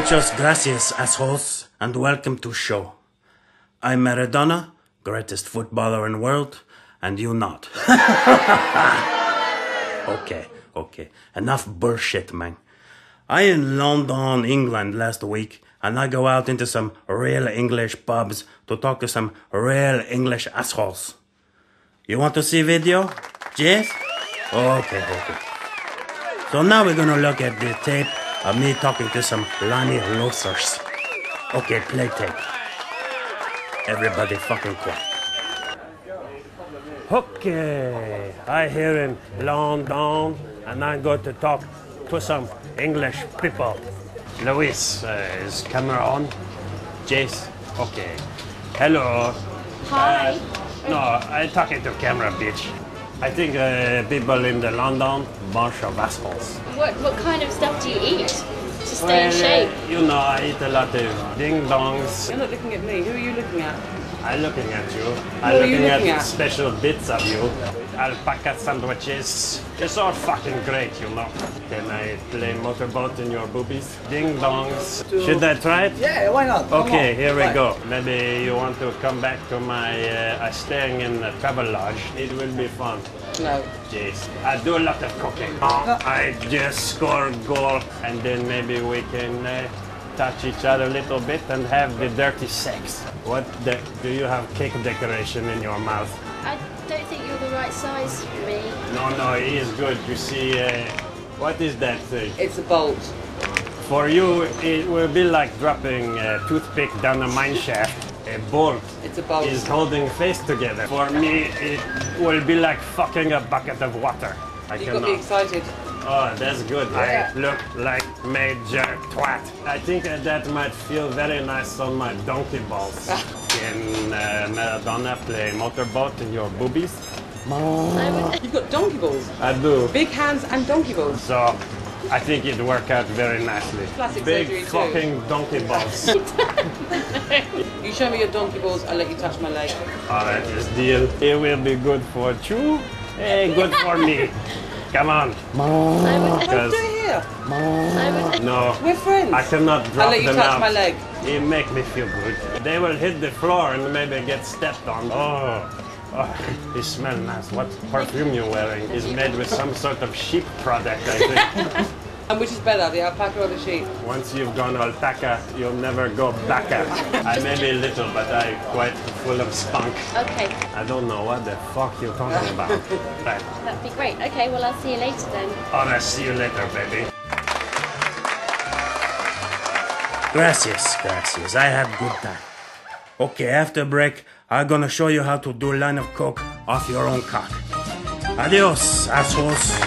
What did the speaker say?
Muchas gracias, assholes, and welcome to show. I'm Maradona, greatest footballer in the world, and you not. Okay, enough bullshit, man. I in London, England last week, and I go out into some real English pubs to talk to some real English assholes. You want to see video? Yes? Okay. So now we're gonna look at the tape of me talking to some Lonnie losers. Okay, play tape. Everybody fucking quiet. Okay, I here in London, and I'm going to talk to some English people. Louis, is camera on? Jace? Okay. Hello. Hi. No, I'm talking to camera, bitch. I think people in the London, bunch of assholes. What kind of stuff do you eat to stay in shape? You know, I eat a lot of ding-dongs. You're not looking at me. Who are you looking at? I'm looking at you. What are you looking at? Special bits of you. Alpaca sandwiches. It's all fucking great, you know. Can I play motorboat in your boobies? Ding-dongs. Should I try it? Yeah, why not? Okay, here we go. Maybe you want to come back to my staying in a travel lodge. It will be fun. No. Jeez, I do a lot of cooking. I just score a goal, and then maybe we can touch each other a little bit and have the dirty sex. Do you have cake decoration in your mouth? I don't think you're the right size for me. No, he is good. You see, what is that thing? It's a bolt. For you, it will be like dropping a toothpick down a mine shaft. A bolt It's a bolt. is holding face together. For me, it will be like fucking a bucket of water. You got me excited. Oh, that's good. Yeah. I look like major twat. I think that might feel very nice on my donkey balls. Can Maradona play motorboat in your boobies? You've got donkey balls. I do. Big hands and donkey balls. So, I think it worked out very nicely. Plastic Big surgery too. fucking donkey balls. You show me your donkey balls, I'll let you touch my leg. Alright, this deal. It will be good for you. Hey, good for me. Come on. What are you doing here? No. We're friends. I cannot drop I'll let you them touch out. my leg. It make me feel good. They will hit the floor and maybe get stepped on. Oh, it smells nice. What perfume you're wearing is made with some sort of sheep product, I think. And which is better, the alpaca or the sheep? Once you've gone alpaca, you'll never go back. I may be little, but I'm quite full of spunk. Okay, I don't know what the fuck you're talking about. Right. that'd be great. Okay, well, I'll see you later then. Alright, see you later, baby. Gracias. I had good time. Okay, after break, I'm gonna show you how to do line of coke off your own cock. Adios, assholes.